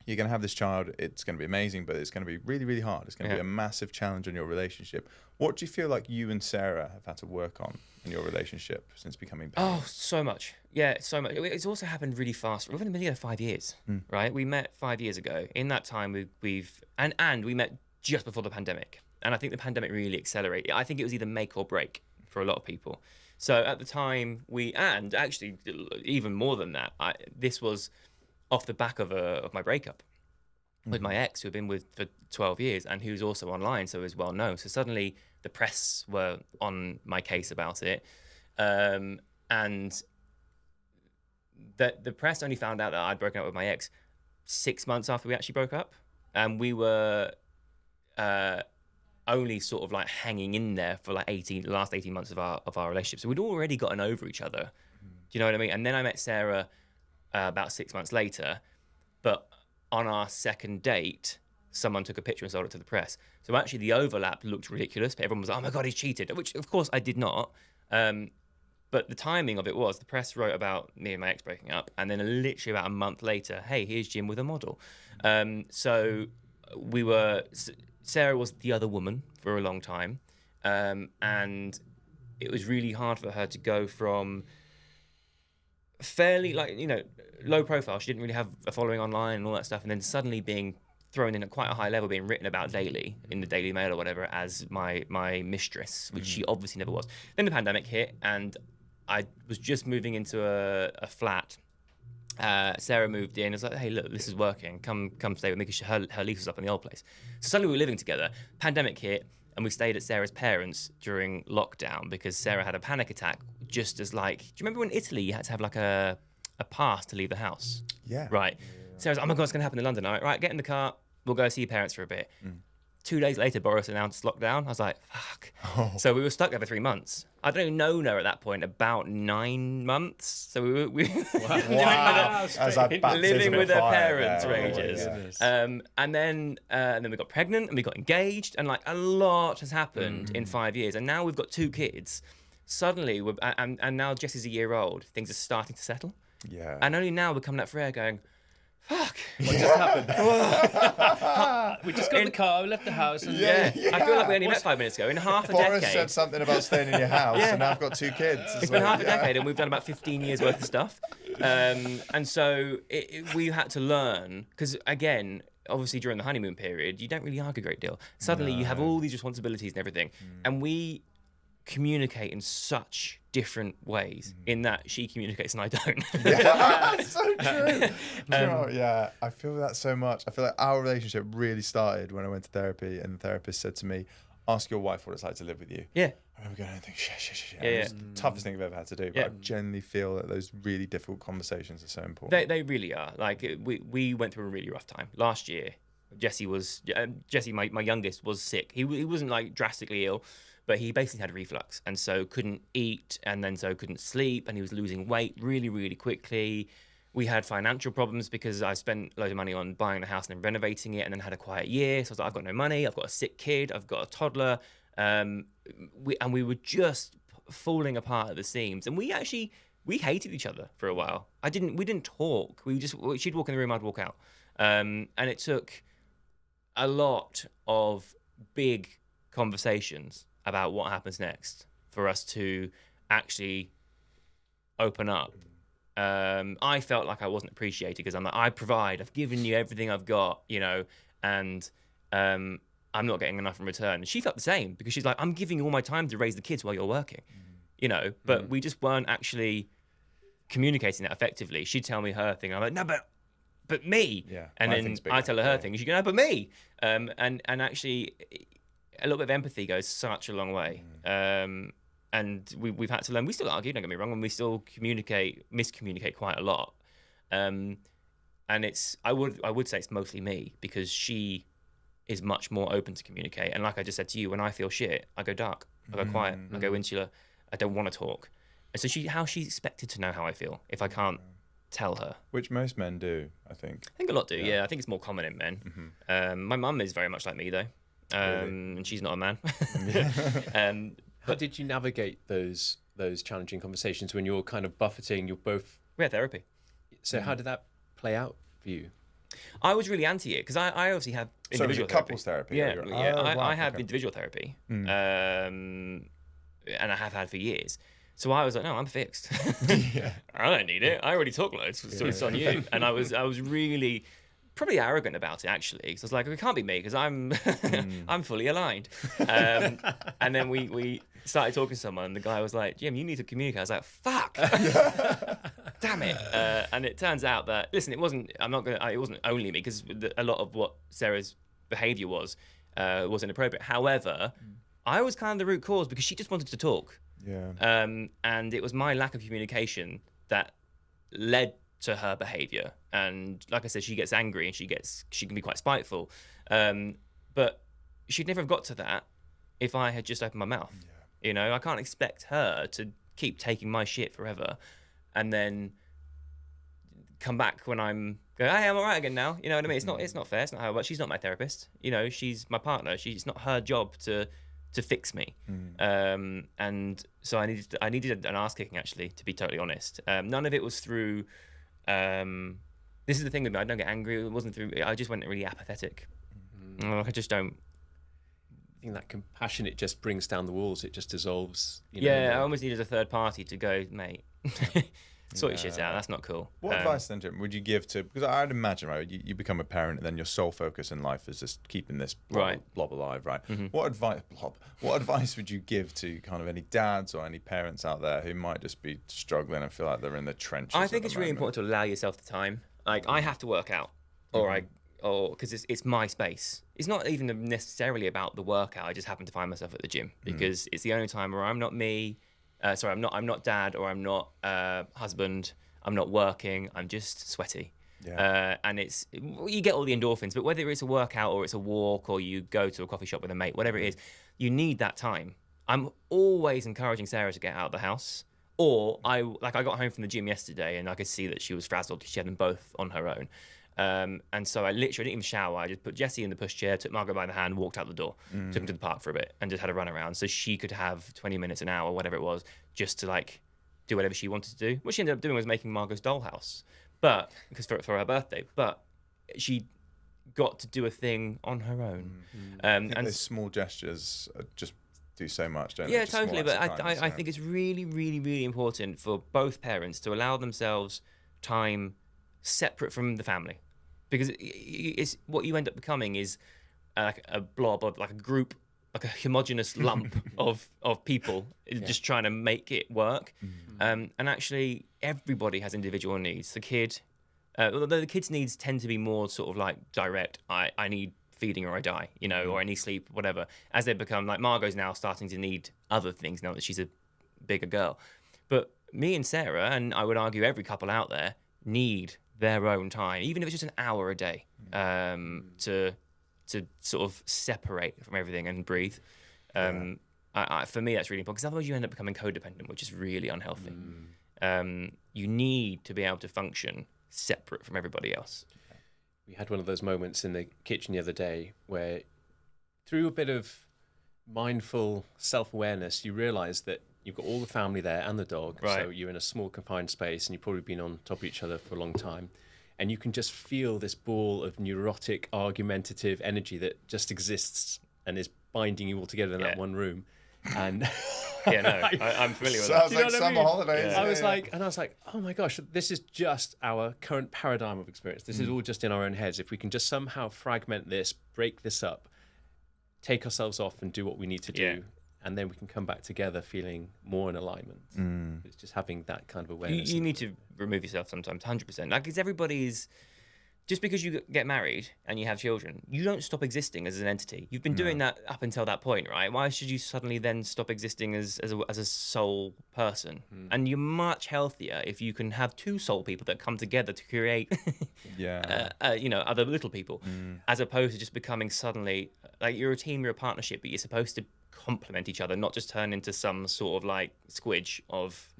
you're going to have this child, it's going to be amazing, but it's going to be really, really hard. It's going to be a massive challenge in your relationship. What do you feel like you and Sarah have had to work on in your relationship since becoming parents? Oh, so much. Yeah, so much. It's also happened really fast. We've only been together 5 years, right? We met 5 years ago. In that time, we've we met just before the pandemic. And I think the pandemic really accelerated. I think it was either make or break for a lot of people. So at the time, and actually even more than that, this was off the back of my breakup with my ex, who had been with for 12 years and who's also online, so is well known. So suddenly the press were on my case about it. And the press only found out that I'd broken up with my ex 6 months after we actually broke up. And we were only sort of like hanging in there for like the last 18 months of our relationship. So we'd already gotten over each other. Do you know what I mean? And then I met Sarah about 6 months later, but on our second date, someone took a picture and sold it to the press. So actually the overlap looked ridiculous, but everyone was like, oh my God, he's cheated, which of course I did not. But the timing of it was the press wrote about me and my ex breaking up, and then literally about a month later, hey, here's Jim with a model. So Sarah was the other woman for a long time. And it was really hard for her to go from fairly, like, you know, low profile. She didn't really have a following online and all that stuff, and then suddenly being thrown in at quite a high level, being written about daily in the Daily Mail or whatever as my mistress, which she obviously never was. Then the pandemic hit, and I was just moving into a flat. Sarah moved in. I was like, hey, look, this is working. Come stay with me, because her lease was up in the old place. So suddenly we were living together. Pandemic hit, and we stayed at Sarah's parents during lockdown because Sarah had a panic attack. Just as, like, do you remember when in Italy you had to have like a pass to leave the house? Yeah. Right. Sarah's like, oh my God, it's going to happen in London. All right, get in the car. We'll go see your parents for a bit. 2 days later, Boris announced lockdown. I was like, fuck. Oh. So we were stuck there for 3 months. I don't know her at that point, about 9 months. So we were living with her parents for ages. And then we got pregnant and we got engaged, and like a lot has happened in 5 years. And now we've got 2 kids. Suddenly, and now Jessie's a year old. Things are starting to settle. Yeah. And only now we're coming up for air going, fuck. What just happened? We just got in the car, we left the house. And I feel like we only met 5 minutes ago. In half a Boris decade. said something about staying in your house, and now I've got 2 kids. It's been half a decade, and we've done about 15 years worth of stuff. And so we had to learn, because again, obviously during the honeymoon period, you don't really argue a great deal. Suddenly you have all these responsibilities and everything. And we communicate in such different ways, in that she communicates and I don't. Yeah, so true. Yeah, I feel that so much. I feel like our relationship really started when I went to therapy, and the therapist said to me, ask your wife what it's like to live with you. Yeah. I remember going and thinking, shit. Yeah, It was the toughest thing I've ever had to do. But I genuinely feel that those really difficult conversations are so important. They really are. Like, we went through a really rough time. Last year, Jesse, my youngest, was sick. He wasn't like drastically ill, but he basically had reflux, and so couldn't eat, and then so couldn't sleep, and he was losing weight really, really quickly. We had financial problems because I spent loads of money on buying the house and then renovating it, and then had a quiet year. So I was like, I've got no money, I've got a sick kid, I've got a toddler. We were just falling apart at the seams. And we hated each other for a while. We didn't talk. She'd walk in the room, I'd walk out. And it took a lot of big conversations about what happens next for us to actually open up. I felt like I wasn't appreciated because I'm like, I provide, I've given you everything I've got, you know, and I'm not getting enough in return. And she felt the same, because she's like, I'm giving you all my time to raise the kids while you're working, you know, but we just weren't actually communicating that effectively. She'd tell me her thing. I'm like, no, but me. Yeah, and then I tell her thing. She go, no, but me. And actually, a little bit of empathy goes such a long way. And we've had to learn. We still argue, don't get me wrong, and we still miscommunicate quite a lot. And I would say it's mostly me, because she is much more open to communicate. And like I just said to you, when I feel shit, I go dark, I go quiet, I go insular. I don't want to talk. And so how she's expected to know how I feel if I can't tell her? Which most men do, I think. I think a lot do. Yeah, I think it's more common in men. My mum is very much like me though. And she's not a man. How did you navigate those challenging conversations when you're kind of buffeting? You're both. We had therapy. So how did that play out for you? I was really anti it, because I obviously have individual couples therapy. Yeah, I have individual therapy, and I have had for years. So I was like, no, I'm fixed. I don't need it. I already talk loads, so it's on you. And I was really probably arrogant about it, actually, because I was like, it can't be me, because I'm I'm fully aligned. And then we started talking to someone, and the guy was like, Jim, you need to communicate. I was like, fuck, damn it. And it turns out that, listen, it wasn't only me, because a lot of what Sarah's behavior was inappropriate. However, I was kind of the root cause, because she just wanted to talk. Yeah. And it was my lack of communication that led to her behavior. And like I said, she gets angry, and she can be quite spiteful. But she'd never have got to that if I had just opened my mouth. Yeah. You know, I can't expect her to keep taking my shit forever and then come back when I'm going, hey, I'm all right again now. You know what I mean? It's not fair. It's not how, but she's not my therapist. You know, she's my partner. It's not her job to fix me. And so I needed an ass kicking, actually, to be totally honest. None of it was through, this is the thing with me, I don't get angry. It wasn't through, I just went really apathetic. I just don't think that compassion, it just brings down the walls. It just dissolves. I almost needed a third party to go, mate. Sort your shit out. That's not cool. What advice then, Jim, would you give to? Because I'd imagine, right, you become a parent, and then your sole focus in life is just keeping this blob alive, right? Mm-hmm. What advice would you give to kind of any dads or any parents out there who might just be struggling and feel like they're in the trenches? I think it's really important to allow yourself the time. Like, I have to work out, or because it's my space. It's not even necessarily about the workout. I just happen to find myself at the gym because it's the only time where I'm not me. I'm not dad, or I'm not husband. I'm not working. I'm just sweaty. Yeah. And you get all the endorphins, but whether it's a workout or it's a walk or you go to a coffee shop with a mate, whatever it is, you need that time. I'm always encouraging Sarah to get out of the house. Or I got home from the gym yesterday and I could see that she was frazzled. She had them both on her own. And so I literally didn't even shower. I just put Jessie in the pushchair, took Margot by the hand, walked out the door, took him to the park for a bit, and just had a run around so she could have 20 minutes, an hour, whatever it was, just to like do whatever she wanted to do. What she ended up doing was making Margot's dollhouse, but because for her birthday. But she got to do a thing on her own. And those small gestures just do so much, don't they? Yeah, totally. But I think it's really, really, really important for both parents to allow themselves time separate from the family. Because it's what you end up becoming is like a blob of like a group, like a homogenous lump of people just trying to make it work. And actually, everybody has individual needs. The kid, although the kids' needs tend to be more sort of like direct. I need feeding or I die, or I need sleep, whatever. As they become like Margot's now starting to need other things now that she's a bigger girl. But me and Sarah, and I would argue every couple out there, need their own time, even if it's just an hour a day, to sort of separate from everything and breathe. For me, that's really important because otherwise you end up becoming codependent, which is really unhealthy. You need to be able to function separate from everybody else. We had one of those moments in the kitchen the other day where, through a bit of mindful self-awareness, you realise that you've got all the family there and the dog, so you're in a small confined space and you've probably been on top of each other for a long time, and you can just feel this ball of neurotic, argumentative energy that just exists and is binding you all together in that one room. And I'm familiar with that. Sounds like summer holidays. I was like, oh my gosh, this is just our current paradigm of experience. This is all just in our own heads. If we can just somehow fragment this, break this up, take ourselves off and do what we need to do, and then we can come back together feeling more in alignment. It's just having that kind of awareness. You need to remove yourself sometimes, 100%. Like, because everybody's... Just because you get married and you have children, you don't stop existing as an entity. You've been doing that up until that point, right? Why should you suddenly then stop existing as a sole person? And you're much healthier if you can have two soul people that come together to create, other little people, as opposed to just becoming suddenly like you're a team, you're a partnership, but you're supposed to complement each other, not just turn into some sort of like squidge of...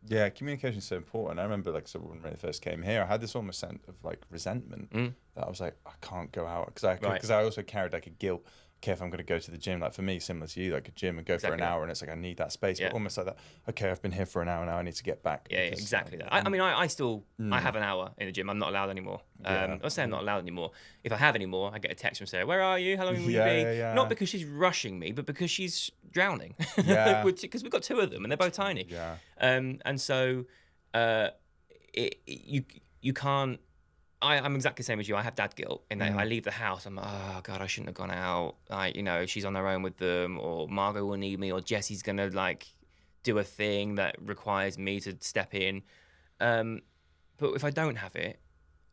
Yeah, communication is so important. I remember like when I first came here, I had this almost sense of like resentment that I was like, I can't go out because I also carried like a guilt. Okay, if I'm going to go to the gym, like for me, similar to you, like a gym and go for an hour, and it's like I need that space, but almost like that. Okay, I've been here for an hour now, I need to get back. Yeah, exactly that. I mean, I still I have an hour in the gym. I'm not allowed anymore. I'll say I'm not allowed anymore. If I have any more, I get a text from Sarah, "Where are you? How long will you be?" Not because she's rushing me, but because she's drowning. Because we've got two of them, and they're both tiny. Yeah. And so you can't. I'm exactly the same as you. I have dad guilt in that if I leave the house, I'm like, oh God, I shouldn't have gone out. Like, she's on her own with them, or Margot will need me, or Jessie's gonna like do a thing that requires me to step in. But if I don't have it,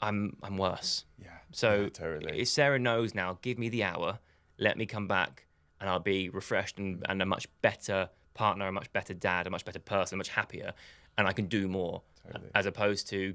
I'm worse. Yeah. So totally. If Sarah knows now, give me the hour, let me come back, and I'll be refreshed and a much better partner, a much better dad, a much better person, much happier, and I can do more, as opposed to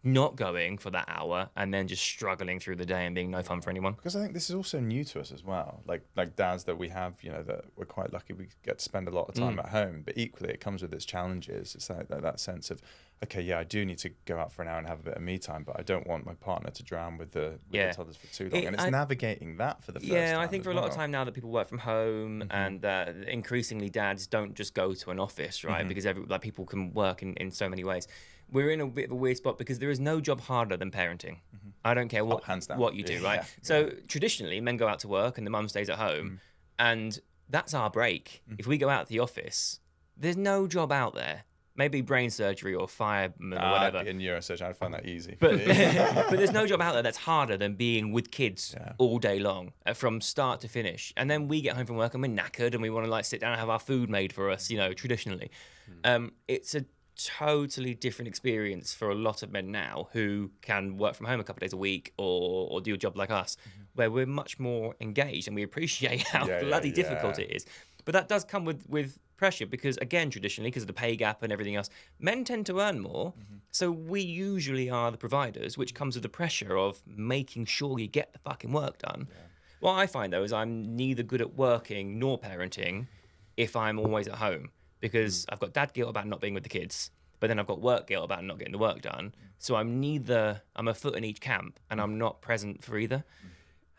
not going for that hour and then just struggling through the day and being no fun for anyone. Because I think this is also new to us as well. Like dads that we have, that we're quite lucky we get to spend a lot of time at home, but equally it comes with its challenges. It's like that sense of, okay, yeah, I do need to go out for an hour and have a bit of me time, but I don't want my partner to drown with the toddlers for too long. And it's navigating that for the first time. Yeah, I think for a lot of time now that people work from home and increasingly dads don't just go to an office, right? Because people can work in so many ways. We're in a bit of a weird spot because there is no job harder than parenting. I don't care what you do, right? So traditionally, men go out to work and the mum stays at home. And that's our break. If we go out to the office, there's no job out there. Maybe brain surgery or fireman or whatever. I'd be a neurosurgeon. I'd find that easy. But there's no job out there that's harder than being with kids all day long, from start to finish. And then we get home from work and we're knackered and we want to like sit down and have our food made for us, you know, traditionally. It's a totally different experience for a lot of men now who can work from home a couple of days a week or do a job like us, where we're much more engaged and we appreciate how bloody difficult it is. But that does come with pressure because, again, traditionally, because of the pay gap and everything else, men tend to earn more. So we usually are the providers, which comes with the pressure of making sure you get the fucking work done. What I find, though, is I'm neither good at working nor parenting if I'm always at home because I've got dad guilt about not being with the kids, but then I've got work guilt about not getting the work done. So I'm a foot in each camp and I'm not present for either.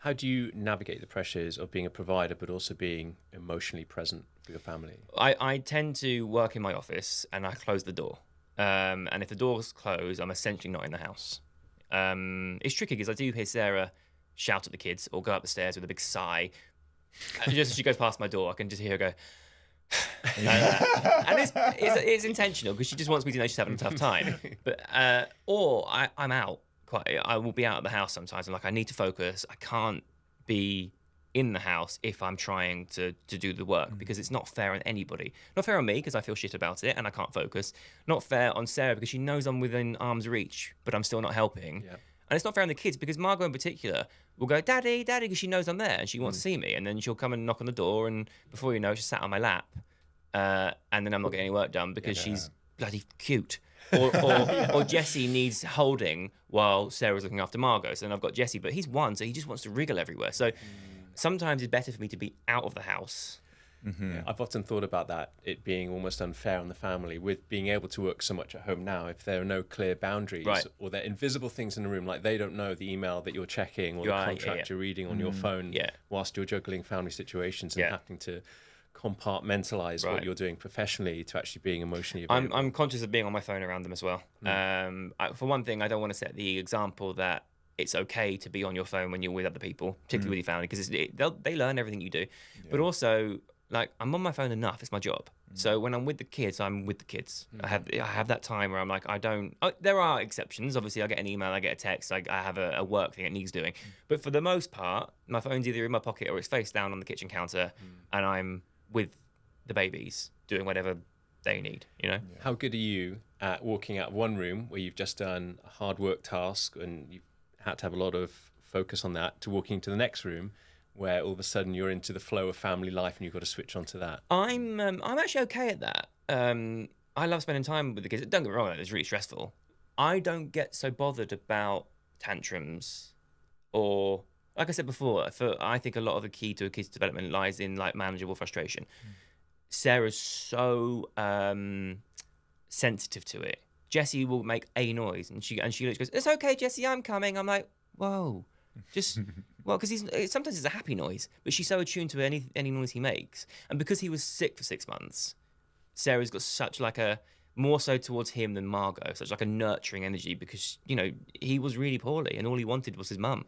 How do you navigate the pressures of being a provider, but also being emotionally present for your family? I tend to work in my office and I close the door. And if the door's closed, I'm essentially not in the house. It's tricky because I do hear Sarah shout at the kids or go up the stairs with a big sigh. And just as she goes past my door, I can just hear her go, and it's intentional because she just wants me to know she's having a tough time. But I'm out. I will be out of the house sometimes. I'm like, I need to focus. I can't be in the house if I'm trying to do the work because it's not fair on anybody. Not fair on me because I feel shit about it and I can't focus. Not fair on Sarah because she knows I'm within arm's reach, but I'm still not helping. Yeah. And it's not fair on the kids because Margot in particular will go, Daddy, Daddy, because she knows I'm there and she wants to see me. And then she'll come and knock on the door and before you know it, she's sat on my lap. And then I'm not getting any work done because she's bloody cute. Or Jesse needs holding while Sarah's looking after Margot. So then I've got Jesse, but he's one, so he just wants to wriggle everywhere. So sometimes it's better for me to be out of the house. Yeah, I've often thought about that, it being almost unfair on the family with being able to work so much at home now. If there are no clear boundaries or there are invisible things in the room, like they don't know the email that you're checking or the contract you're reading on your phone whilst you're juggling family situations and having to compartmentalize what you're doing professionally to actually being emotionally available. I'm conscious of being on my phone around them as well. For one thing, I don't want to set the example that it's okay to be on your phone when you're with other people, particularly with your family, because they learn everything you do. But also, like, I'm on my phone enough. It's my job. So when I'm with the kids, I'm with the kids. I have that time where I'm like, there are exceptions. Obviously, I get an email, I get a text, I have a work thing that needs doing. But for the most part, my phone's either in my pocket or it's face down on the kitchen counter, and I'm with the babies doing whatever they need, you know? How good are you at walking out of one room where you've just done a hard work task and you've had to have a lot of focus on that to walking into the next room where all of a sudden you're into the flow of family life and you've got to switch onto that? I'm actually okay at that. I love spending time with the kids. Don't get me wrong, it's really stressful. I don't get so bothered about tantrums or... Like I said before, I think a lot of the key to a kid's development lies in like manageable frustration. Sarah's so sensitive to it. Jessie will make a noise, and she literally goes, "It's okay, Jessie, I'm coming." I'm like, "Whoa, just because sometimes it's a happy noise, but she's so attuned to any noise he makes, and because he was sick for 6 months, Sarah's got such like a more so towards him than Margot, such like a nurturing energy because, you know, he was really poorly and all he wanted was his mum.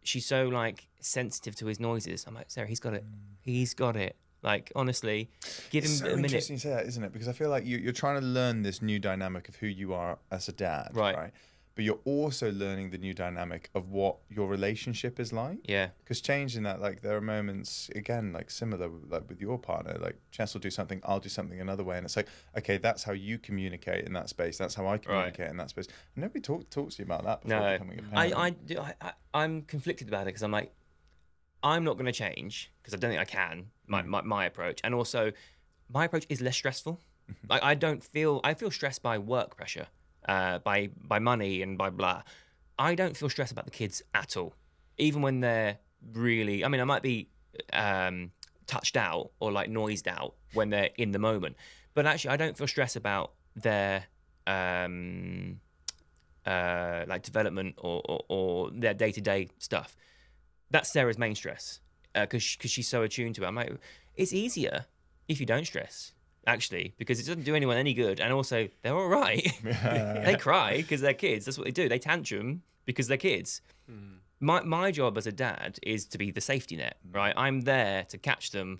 She's so like sensitive to his noises. I'm like, Sarah, he's got it. He's got it. Like, honestly, give him a minute. It's interesting you say that, isn't it? Because I feel like you're trying to learn this new dynamic of who you are as a dad, right? But you're also learning the new dynamic of what your relationship is like. Yeah. Because changing that, like, there are moments, again, like similar, like with your partner, like Chess will do something, I'll do something another way. And it's like, okay, that's how you communicate in that space. That's how I communicate in that space. And nobody talks to you about that before becoming a parent. I'm conflicted about it because I'm like, I'm not going to change because I don't think I can, my approach. And also, my approach is less stressful. Like, I feel stressed by work pressure. By money and by blah. I don't feel stressed about the kids at all. Even when they're really... I mean, I might be touched out or like noised out when they're in the moment. But actually, I don't feel stressed about their like development or their day-to-day stuff. That's Sarah's main stress because she's so attuned to it. I'm like, it's easier if you don't stress. Actually, because it doesn't do anyone any good, and also they're all right. They cry because they're kids. That's what they do. They tantrum because they're kids. my job as a dad is to be the safety net, right? I'm there to catch them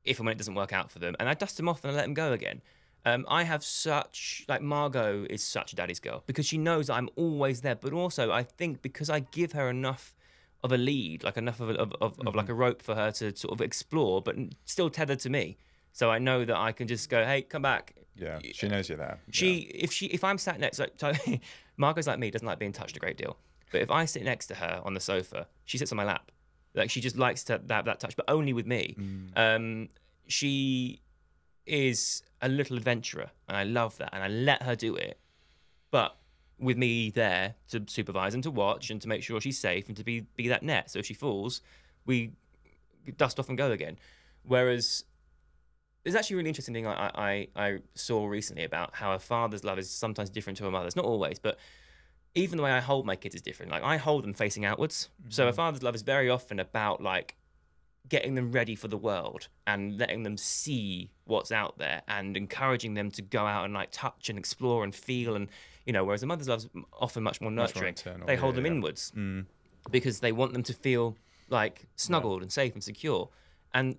if and when it doesn't work out for them, and I dust them off and I let them go again. I have such, like, Margot is such a daddy's girl because she knows that I'm always there, but also I think because I give her enough of a lead, like enough of like a rope for her to sort of explore, but still tethered to me. So I know that I can just go, hey, come back. Yeah, she knows you're there. If I'm sat next, like, Margot's like me, doesn't like being touched a great deal. But if I sit next to her on the sofa, she sits on my lap. Like, she just likes to have that touch, but only with me. She is a little adventurer, and I love that, and I let her do it. But with me there to supervise and to watch and to make sure she's safe and to be that net. So if she falls, we dust off and go again. Whereas there's actually a really interesting thing I saw recently about how a father's love is sometimes different to a mother's. Not always, but even the way I hold my kids is different. Like, I hold them facing outwards. So a father's love is very often about, like, getting them ready for the world and letting them see what's out there and encouraging them to go out and, like, touch and explore and feel. And, you know, whereas a mother's love's often much more nurturing. They hold them inwards because they want them to feel, like, snuggled and safe and secure. And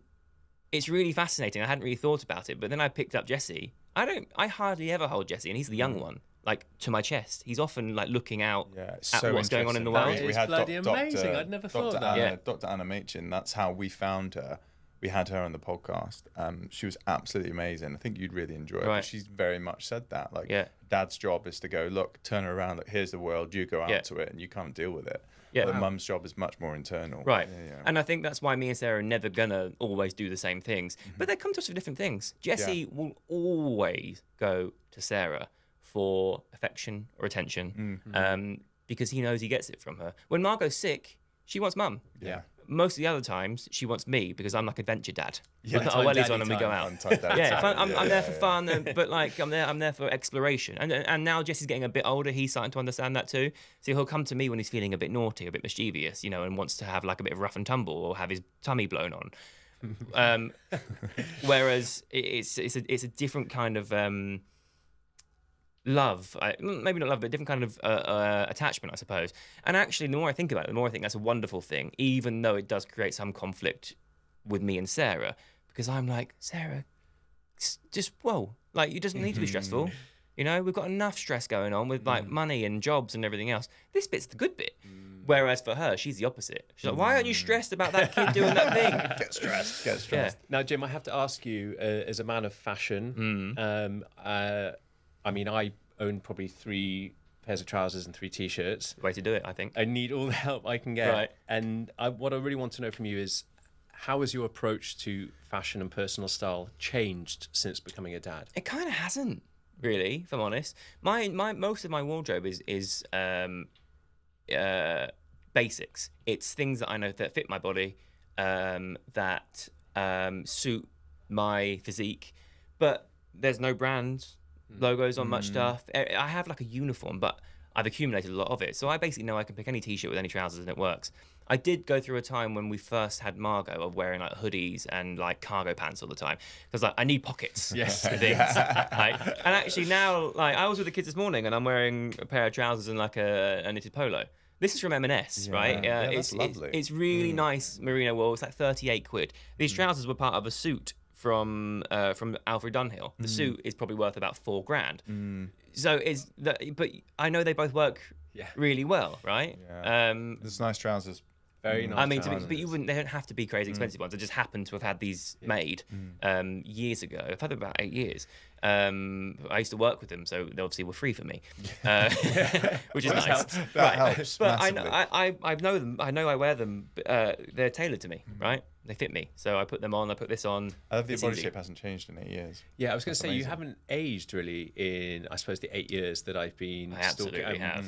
it's really fascinating. I hadn't really thought about it, but then I picked up Jesse. I hardly ever hold Jesse, and he's the young one, like, to my chest. He's often, like, looking out at what's going on in the world. It's bloody amazing. I'd never thought that. Dr. Anna Machin, that's how we found her. We had her on the podcast. She was absolutely amazing. I think you'd really enjoy it. But she's very much said that. Like, dad's job is to go, look, turn her around. Look, here's the world. You go out to it, and you can't deal with it. Yeah. But mum's job is much more internal. Right. And I think that's why me and Sarah are never going to always do the same things. But they come to us with different things. Jesse will always go to Sarah for affection or attention because he knows he gets it from her. When Margot's sick, she wants mum. Yeah. Most of the other times, she wants me because I'm like adventure dad. We put our wellies on and we go out. I'm there for fun, but, like, I'm there for exploration. And now Jesse's getting a bit older. He's starting to understand that too. So he'll come to me when he's feeling a bit naughty, a bit mischievous, you know, and wants to have, like, a bit of rough and tumble or have his tummy blown on. Whereas it's a different kind of love, maybe not love, but a different kind of attachment, I suppose. And actually, the more I think about it, the more I think that's a wonderful thing, even though it does create some conflict with me and Sarah, because I'm like, Sarah, just, whoa, like, it doesn't need to be stressful. You know, we've got enough stress going on with, like, money and jobs and everything else. This bit's the good bit. Whereas for her, she's the opposite. She's like, why aren't you stressed about that kid doing that thing? Get stressed. Yeah. Now, Jim, I have to ask you, as a man of fashion, I mean, I own probably 3 pairs of trousers and 3 T-shirts. Way to do it, I think. I need all the help I can get. Right. And what I really want to know from you is, how has your approach to fashion and personal style changed since becoming a dad? It kind of hasn't, really, if I'm honest. My most of my wardrobe is basics. It's things that I know that fit my body, that suit my physique, but there's no brand logos on much stuff. I have, like, a uniform, but I've accumulated a lot of it. So I basically know I can pick any T-shirt with any trousers and it works. I did go through a time when we first had Margot of wearing, like, hoodies and, like, cargo pants all the time. Because, like, I need pockets for things. Like, and actually now, like, I was with the kids this morning and I'm wearing a pair of trousers and, like, a knitted polo. This is from M&S, right? That's lovely. It's really nice merino wool. It's like 38 quid. These trousers were part of a suit from Alfred Dunhill. The suit is probably worth about $4,000. So but I know they both work really well, right? Yeah. There's nice trousers. Very nice. I mean, but they don't have to be crazy expensive ones. I just happen to have had these made years ago. I've had them about 8 years. I used to work with them, so they obviously were free for me, which is nice. That helps. But massively. I know them. I know I wear them. They're tailored to me, right? They fit me, so I put them on. I put this on. I love your body shape hasn't changed in 8 years. Yeah, I was going to say you haven't aged really in, I suppose, the 8 years that I've been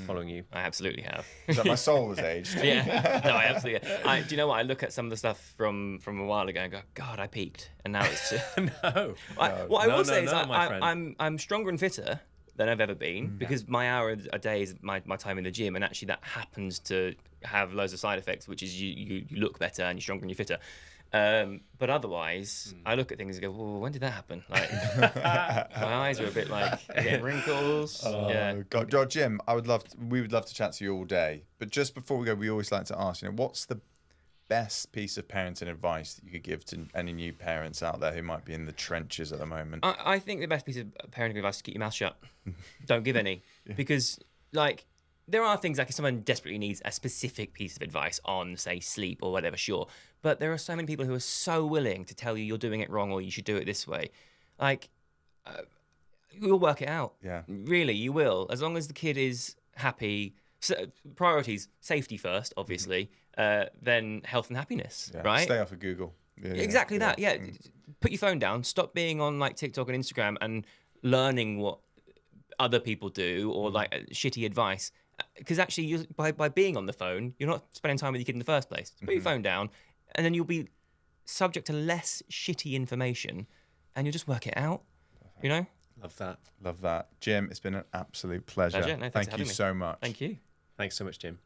following you. I absolutely have. So my soul has aged. Yeah, no, I absolutely. Do you know what? I look at some of the stuff from a while ago and go, God, I peaked, and now it's just... What I will say is I'm stronger and fitter than I've ever been because my hour a day is my time in the gym, and actually that happens to have loads of side effects, which is you look better and you're stronger and you're fitter. But otherwise, I look at things and go, well, when did that happen? Like, my eyes are a bit like getting wrinkles. Yeah. God, Jim, we would love to chat to you all day. But just before we go, we always like to ask, what's the best piece of parenting advice that you could give to any new parents out there who might be in the trenches at the moment? I think the best piece of parenting advice is to keep your mouth shut. Don't give any. Because, like, there are things like if someone desperately needs a specific piece of advice on, say, sleep or whatever, sure. But there are so many people who are so willing to tell you you're doing it wrong or you should do it this way. Like, you'll work it out. Yeah. Really, you will. As long as the kid is happy. So, priorities, safety first, obviously. Then health and happiness, right? Stay off of Google. Exactly that. Yeah. Put your phone down. Stop being on like TikTok and Instagram and learning what other people do or like shitty advice. Because actually, by being on the phone, you're not spending time with your kid in the first place. So put your phone down, and then you'll be subject to less shitty information, and you'll just work it out. Perfect. Love that. Jim, it's been an absolute pleasure. No, Thank you so much. Thank you. Thanks so much, Jim.